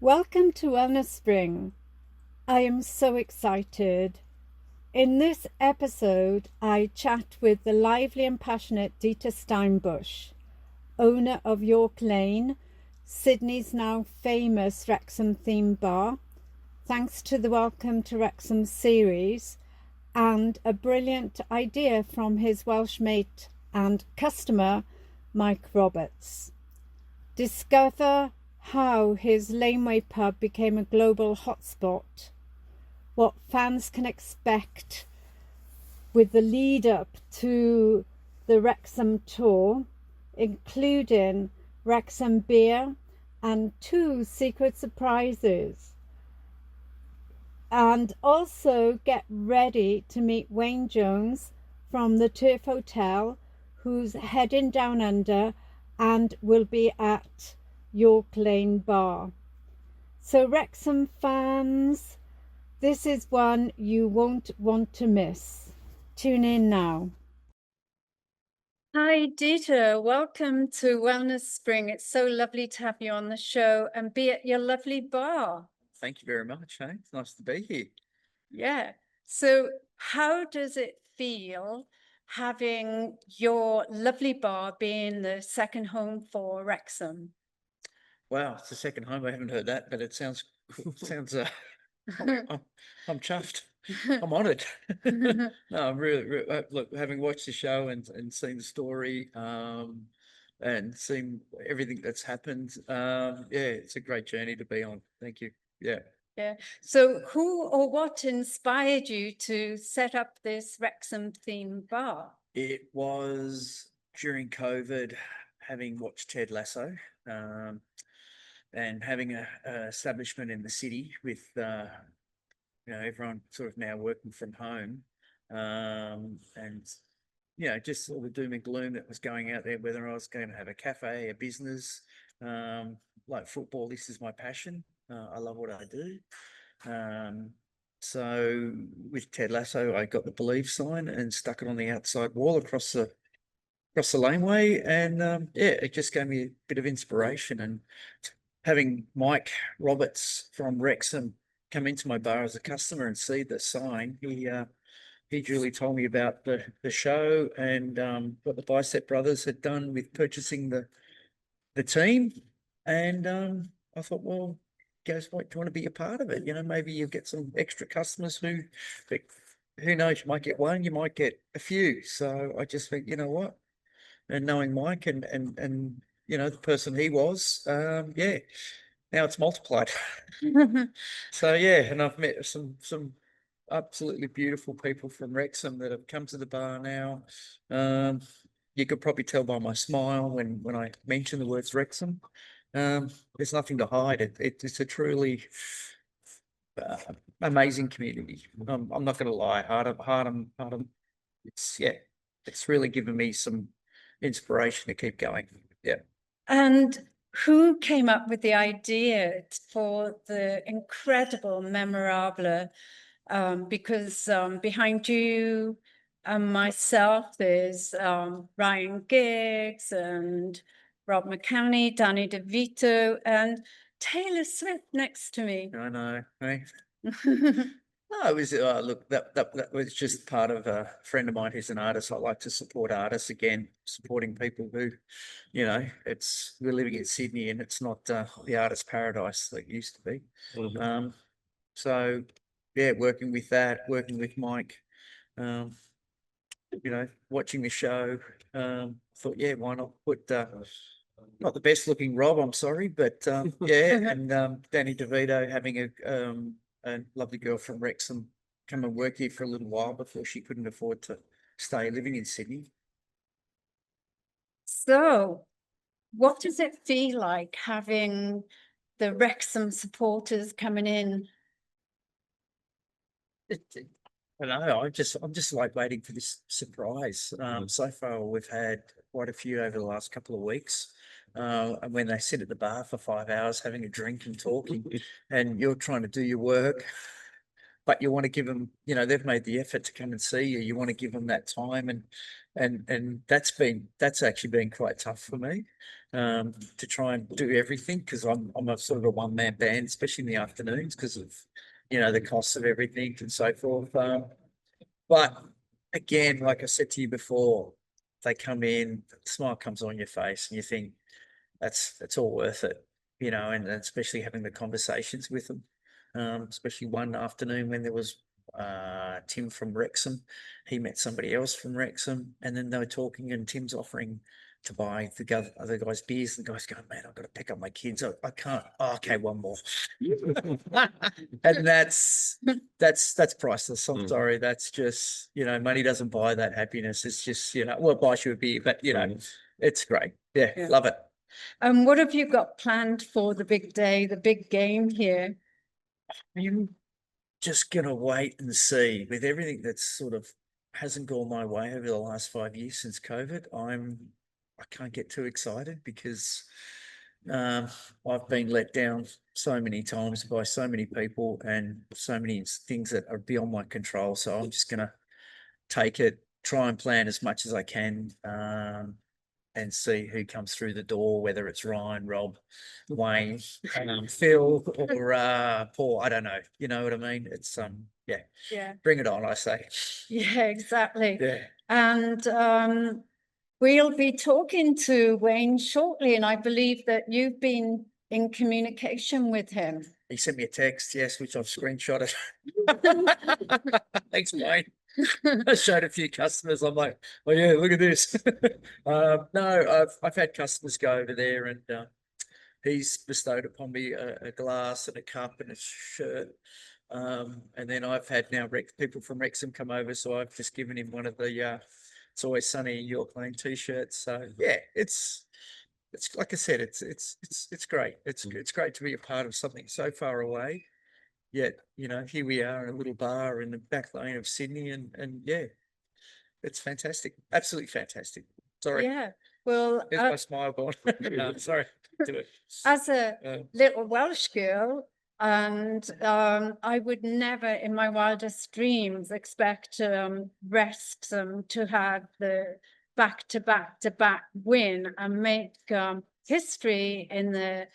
Welcome to Wellness Spring. I am so excited. In this episode, I chat with the lively and passionate Dieter Steinsbusch, owner of York Lane, Sydney's now famous Wrexham-themed bar, thanks to the Welcome to Wrexham series, and a brilliant idea from his Welsh mate and customer, Mike Roberts. Discover how his laneway pub became a global hotspot, what fans can expect with the lead up to the Wrexham tour, including Wrexham beer and 2 secret surprises. And also get ready to meet Wayne Jones from the Turf Hotel, who's heading down under and will be at York Lane Bar. So Wrexham fans, this is one you won't want to miss. Tune in now. Hi Dieter, welcome to Wellness Spring. It's so lovely to have you on the show and be at your lovely bar. Thank you very much. It's nice to be here. Yeah. So how does it feel having your lovely bar being the second home for Wrexham? Wow, it's the second home. I haven't heard that, but it sounds I'm chuffed. I'm honoured. No, I'm really look, having watched the show and seen the story, and seen everything that's happened. Yeah, it's a great journey to be on. Thank you. Yeah. Yeah. So who or what inspired you to set up this Wrexham themed bar? It was during COVID, having watched Ted Lasso, and having a establishment in the city with everyone sort of now working from home, and just all the doom and gloom that was going out there, whether I was going to have a cafe, a business, like football. This is my passion. I love what I do. So with Ted Lasso, I got the Believe sign and stuck it on the outside wall across the laneway, and it just gave me a bit of inspiration. And having Mike Roberts from Wrexham come into my bar as a customer and see the sign, he duly told me about the show and what the Bicep brothers had done with purchasing the team, and I thought, well, goes, what, do you want to be a part of it? Maybe you'll get some extra customers who knows, you might get one, you might get a few. So I just think, you know what? And knowing Mike and the person he was, yeah, now it's multiplied. So yeah, and I've met some absolutely beautiful people from Wrexham that have come to the bar now. You could probably tell by my smile when I mention the words Wrexham. There's nothing to hide. It's a truly amazing community. I'm not going to lie. Hardham. It's really given me some inspiration to keep going. Yeah. And who came up with the idea for the incredible memorable? Because behind you and myself there's Ryan Giggs and Rob McCanney, Danny DeVito, and Taylor Swift next to me. I know. Hey? No, it was look, that was just part of a friend of mine who's an artist. I like to support artists, again, supporting people who, we're living in Sydney and it's not the artist paradise that it used to be. So yeah, working with Mike, watching the show, thought, yeah, why not put not the best looking Rob, I'm sorry, but yeah, and Danny DeVito having a lovely girl from Wrexham come and work here for a little while before she couldn't afford to stay living in Sydney. So what does it feel like having the Wrexham supporters coming in? I don't know. I'm just like waiting for this surprise. So far we've had quite a few over the last couple of weeks. And when they sit at the bar for 5 hours having a drink and talking, and you're trying to do your work, but you want to give them, you know, they've made the effort to come and see you. You want to give them that time, and that's actually been quite tough for me, to try and do everything, because I'm a sort of a one-man band, especially in the afternoons, because of, you know, the costs of everything and so forth. But again, like I said to you before, they come in, the smile comes on your face, and you think that's all worth it, you know, and especially having the conversations with them. Especially one afternoon when there was Tim from Wrexham, he met somebody else from Wrexham, and then they were talking, and Tim's offering to buy the other guy's beers, and the guy's going, "Man, I've got to pick up my kids. I can't." Oh, okay, one more. And that's priceless. I'm sorry. That's just, you know, money doesn't buy that happiness. It's just, you know, well, it buys you a beer, but you know, it's great. Yeah, love it. What have you got planned for the big day, the big game here? I'm just gonna wait and see. With everything that's sort of hasn't gone my way over the last 5 years since COVID, I can't get too excited, because I've been let down so many times by so many people and so many things that are beyond my control. So I'm just gonna take it, try and plan as much as I can, and see who comes through the door, whether it's Ryan, Rob, Wayne, Phil, or Paul. I don't know. You know what I mean? It's Yeah, bring it on, I say. yeah, exactly. Yeah. And we'll be talking to Wayne shortly, and I believe that you've been in communication with him. He sent me a text, yes, which I've screenshotted. Thanks, Wayne. I showed a few customers. I'm like, oh yeah, look at this. No, I've had customers go over there, and he's bestowed upon me a glass and a cup and a shirt. And then I've had now people from Wrexham come over, so I've just given him one of the It's Always Sunny in York Lane t-shirts. So yeah, it's like I said, it's great. It's great to be a part of something so far away. Yet, you know, here we are in a little bar in the back lane of Sydney, and yeah, it's fantastic. Absolutely fantastic. Sorry. Yeah, well, Here's my smile gone. No, sorry. Do it. as a little Welsh girl, and I would never in my wildest dreams expect Wrexham to have the back-to-back win and make history in the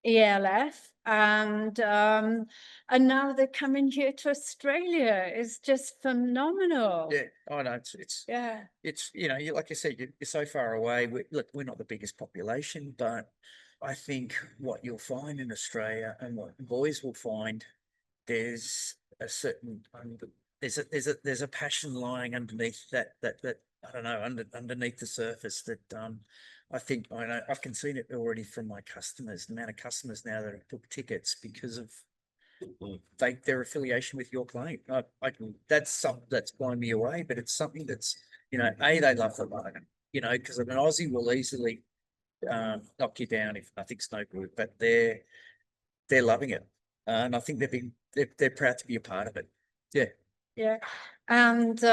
ELF, and now they're coming here to Australia. It's just phenomenal. Yeah, I know. Yeah. It's you know, like I said, you're so far away. Look, we're not the biggest population, but I think what you'll find in Australia, and what boys will find, there's a certain there's a passion lying underneath that I don't know, underneath the surface, that I think I know I've seen it already from my customers. The amount of customers now that have booked tickets because of their affiliation with York Lane. That's something that's blown me away, but it's something that's, you know, they love the bargain, you know, because an Aussie will easily knock you down if nothing's no good, but they're loving it, and I think they're proud to be a part of it. Yeah. Yeah, and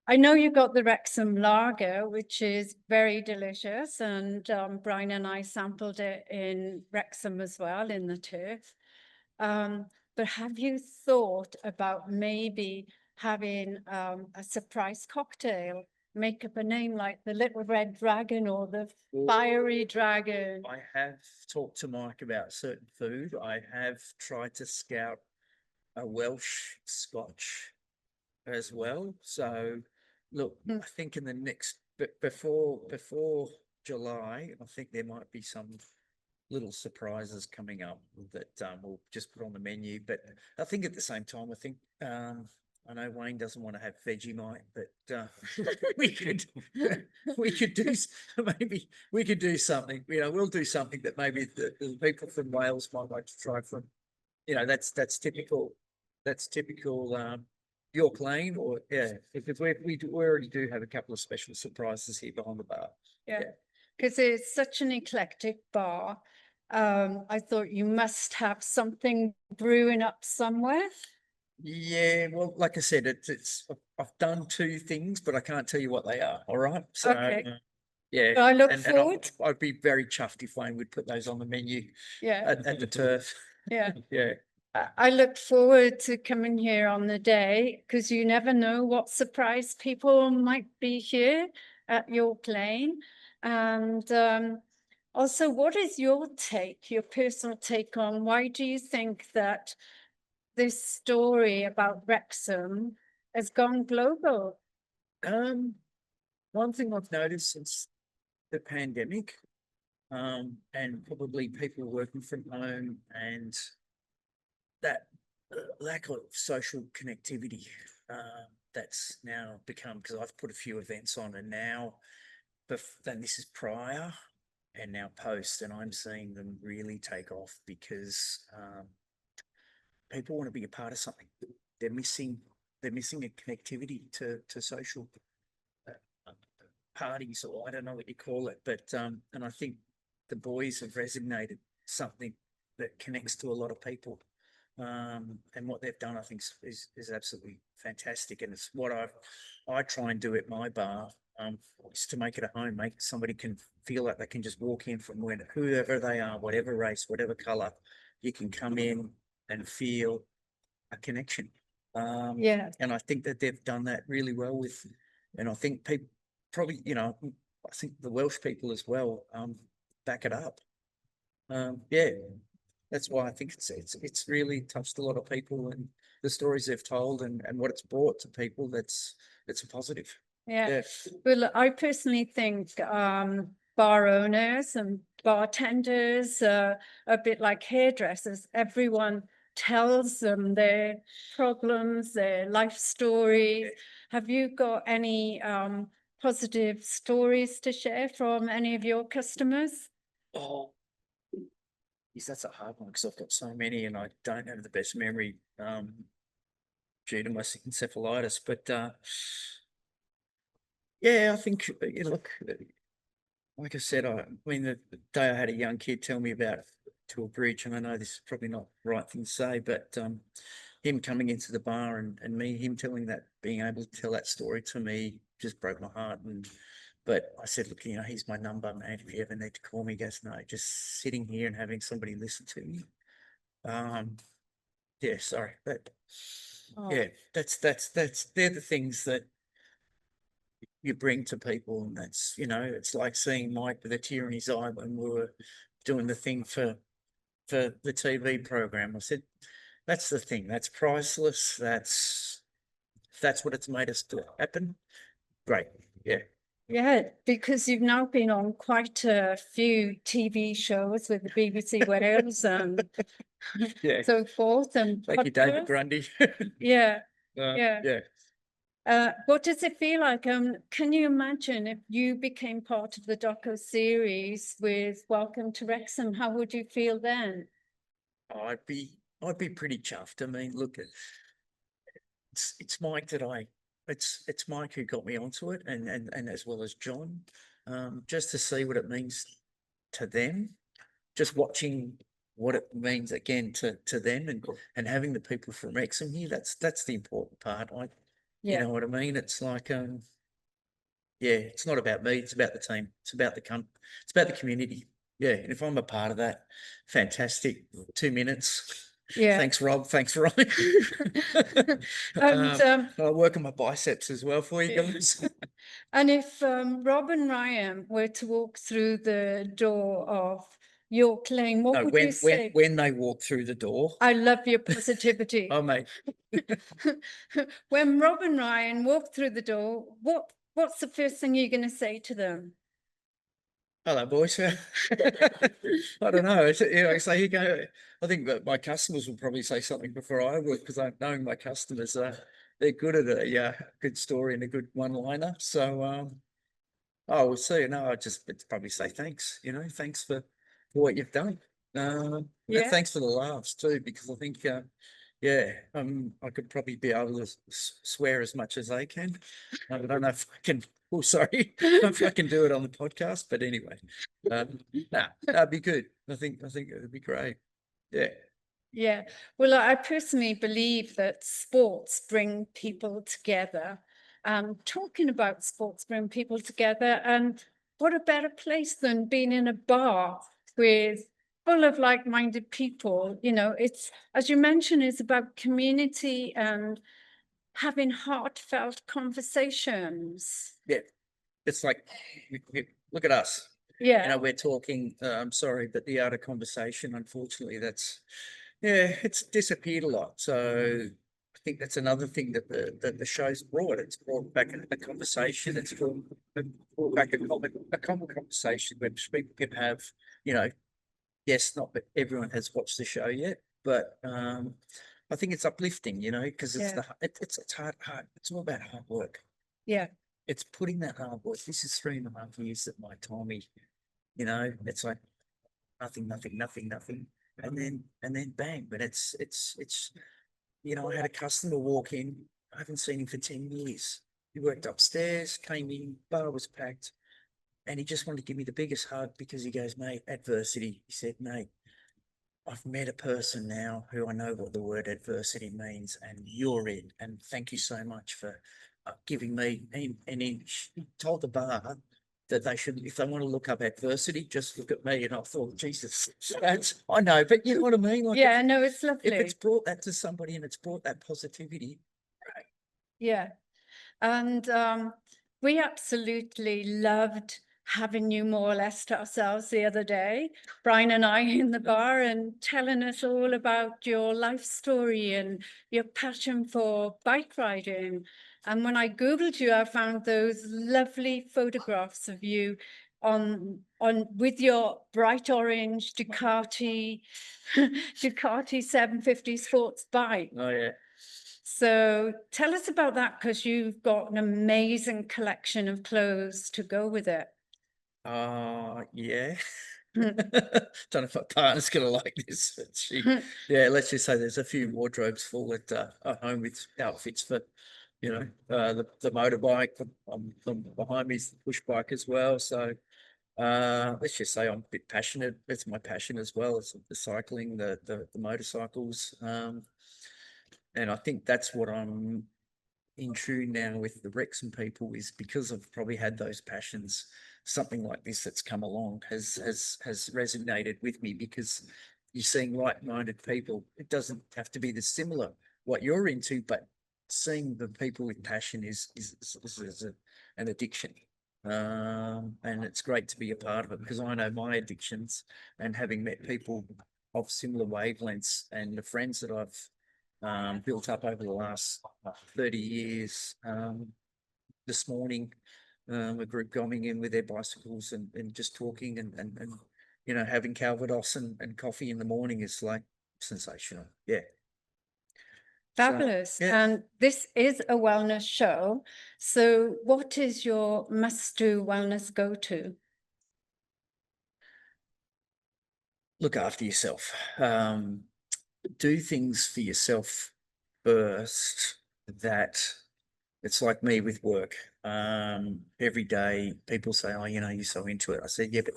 I know you got the Wrexham lager, which is very delicious, and Brian and I sampled it in Wrexham as well, in the turf. But have you thought about maybe having a surprise cocktail, make up a name like the Little Red Dragon or the Fiery Dragon? I have talked to Mike about certain food. I have tried to scout a Welsh Scotch as well. So look, I think in the next before July, I think there might be some little surprises coming up that we'll just put on the menu. But I think at the same time, I think I know Wayne doesn't want to have Vegemite, but we could do maybe we could do something. You know, we'll do something that maybe the people from Wales might like to try from. You know, that's typical. That's typical York Lane, or yeah, because we already do have a couple of special surprises here behind the bar. Yeah, because it's such an eclectic bar. I thought you must have something brewing up somewhere. Yeah, well, like I said, I've done two things, but I can't tell you what they are. All right, so Okay. yeah, I look and forward. I'd be very chuffed if Wayne would put those on the menu. Yeah. At the turf. Yeah. Yeah. I look forward to coming here on the day because you never know what surprise people might be here at York Lane. And also, what is your take, your personal take on why do you think that this story about Wrexham has gone global? One thing I've noticed since the pandemic, and probably people working from home and that lack of social connectivity, that's now become, because I've put a few events on, and now, then this is prior and now post, and I'm seeing them really take off because people want to be a part of something. They're missing a connectivity to social parties, or I don't know what you call it, but and I think the boys have resonated something that connects to a lot of people, and what they've done I think is absolutely fantastic, and it's what I try and do at my bar, is to make it a home, make somebody can feel like they can just walk in from whoever they are, whatever race, whatever color, you can come in and feel a connection. Yeah. And I think that they've done that really well with, and I think people probably, I think the Welsh people as well, back it up. Yeah, that's why I think it's really touched a lot of people, and the stories they've told and what it's brought to people, it's a positive. Yeah. Yeah. Well, I personally think bar owners and bartenders are a bit like hairdressers. Everyone tells them their problems, their life stories. Have you got any positive stories to share from any of your customers? Oh, yes, that's a hard one because I've got so many and I don't have the best memory, due to my encephalitis. But yeah, I think, look, like I said, I mean, the day I had a young kid tell me about to a bridge, and I know this is probably not the right thing to say, but him coming into the bar and him telling that, being able to tell that story to me just broke my heart. But I said, look, here's my number, man. If you ever need to call me, he goes, no, just sitting here and having somebody listen to me. Yeah, sorry, but yeah, they're the things that you bring to people, and that's, it's like seeing Mike with a tear in his eye when we were doing the thing for the TV program. I said, that's the thing, that's priceless. That's what it's made us to happen. Great. Yeah. Yeah, because you've now been on quite a few TV shows with the BBC Wales and Yeah. so forth, and Thank you, David podcasts. Grundy. Yeah, Yeah. what does it feel like? Can you imagine if you became part of the doco series with Welcome to Wrexham? How would you feel then? I'd be pretty chuffed. I mean, look, it's Mike it's Mike who got me onto it, and as well as John, just to see what it means to them, just watching what it means again to them, and having the people from Wrexham here. That's the important part. You know what I mean? It's like, yeah, it's not about me. It's about the team. It's about it's about the community. Yeah, and if I'm a part of that, fantastic. 2 minutes. Yeah. Thanks, Rob. Thanks, Ryan. And I'll work on my biceps as well for you guys. and if Rob and Ryan were to walk through the door of York Lane, what No, would you say? when they walk through the door. I love your positivity. Oh, mate. When Rob and Ryan walk through the door, what's the first thing you're going to say to them? Hello, boys. I don't know. So you go. I think that my customers will probably say something before I would, because I know my customers they're good at a good story and a good one-liner. So oh, we'll see. No, it's probably say thanks. Thanks for what you've done. And thanks for the laughs too, because I think I could probably be able to swear as much as they can. I don't know if I can. Oh, sorry, if I can do it on the podcast, but anyway, that'd be good. I think it'd be great. Yeah. Yeah. Well, I personally believe that sports bring people together. Talking about sports bring people together, and what a better place than being in a bar with full of like-minded people. You know, it's, as you mentioned, it's about community and having heartfelt conversations. Yeah, it's like, look at us. Yeah. You know, we're talking, I'm sorry, but the art of conversation, unfortunately, yeah, it's disappeared a lot. So I think that's another thing that the show's brought. It's brought back a conversation. It's brought back a common conversation where people can have, you know, yes, not that everyone has watched the show yet, but I think it's uplifting, you know, because it's Yeah. it's hard. It's all about hard work. Yeah. It's putting that hard work. This is 3.5 years that my Tommy, you know, it's like nothing, nothing, nothing, nothing, and then bang. But it's you know, I had a customer walk in. I haven't seen him for 10 years. He worked upstairs, came in, bar was packed, and he just wanted to give me the biggest hug because he goes, mate, adversity. He said, mate, I've met a person now who I know what the word adversity means, and you're it. And thank you so much for giving me. And he told the bar that they should, if they want to look up adversity, just look at me. And I thought, Jesus, I know, but you know what I mean? Like, Yeah, no, it's lovely. if it's brought that to somebody and it's brought that positivity, right? Yeah. And we absolutely loved having you more or less to ourselves the other day, Brian and I in the bar, and telling us all about your life story and your passion for bike riding. And when I Googled you, I found those lovely photographs of you on with your bright orange Ducati 750 sports bike. Oh, yeah. So tell us about that, because you've got an amazing collection of clothes to go with it. Yeah. Don't know if my partner's gonna like this, but yeah, let's just say there's a few wardrobes full at home with outfits for, you know, the motorbike. Behind me's the push bike as well. So let's just say I'm a bit passionate. It's my passion as well. It's the cycling, the motorcycles. And I think that's what I'm in tune now with the Wrexham people, is because I've probably had those passions. Something like this that's come along has resonated with me, because you're seeing like-minded people. It doesn't have to be the similar what you're into, but seeing the people with passion is an addiction. And it's great to be a part of it, because I know my addictions, and having met people of similar wavelengths and the friends that I've built up over the last 30 years. This morning, a group coming in with their bicycles and just talking and you know, having Calvados and coffee in the morning is like sensational. Yeah. Fabulous. So, yeah. And this is a wellness show. So what is your must-do wellness go-to? Look after yourself. Do things for yourself first. That it's like me with work. Every day people say, oh, you know, you're so into it. I said, yeah, but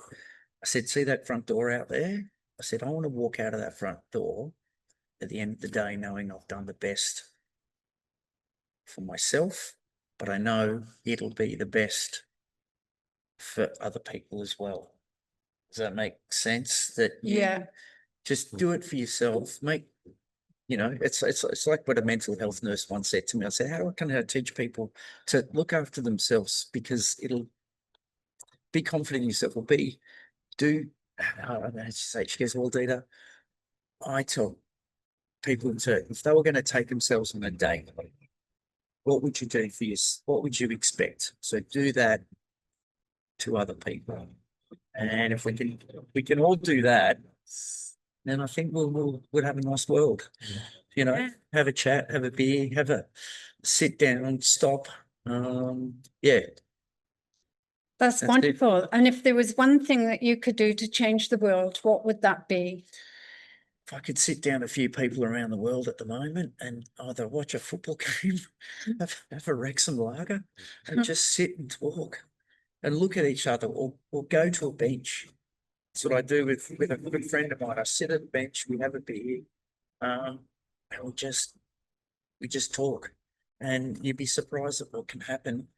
I said, see that front door out there? I said, I want to walk out of that front door at the end of the day knowing I've done the best for myself, but I know it'll be the best for other people as well. Does that make sense? That Yeah. just do it for yourself. You know, it's like what a mental health nurse once said to me. I said, how can I teach people to look after themselves? Because it'll be confident in yourself, or she goes, well, Dieter, I tell people to, if they were going to take themselves on a date, what would you do for you? What would you expect? So do that to other people. And if we can all do that, then I think we'll have a nice world. You know, Yeah. have a chat, have a beer, have a sit down, stop. Yeah. That's That's it. wonderful. And if there was one thing that you could do to change the world, what would that be? If I could sit down a few people around the world at the moment and either watch a football game, have a Wrexham lager, and just sit and talk and look at each other, or go to a bench. That's what I do with a good friend of mine. I sit at a bench, we have a beer, and we just talk. And you'd be surprised at what can happen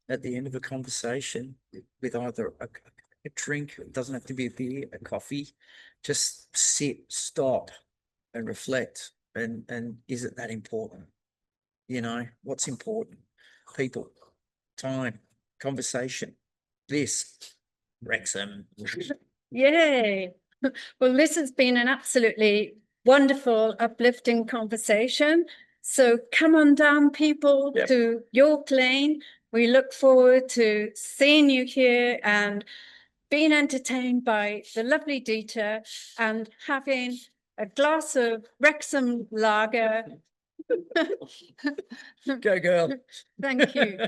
at the end of a conversation with either a a drink. It doesn't have to be a beer, a coffee. Just sit, stop, and reflect. And is it that important? You know, what's important? People, time, conversation. This, Wrexham. Yay. Well, this has been an absolutely wonderful, uplifting conversation. So come on down, people, Yep. to York Lane. We look forward to seeing you here and being entertained by the lovely Dieter and having a glass of Wrexham lager. Go girl. Thank you.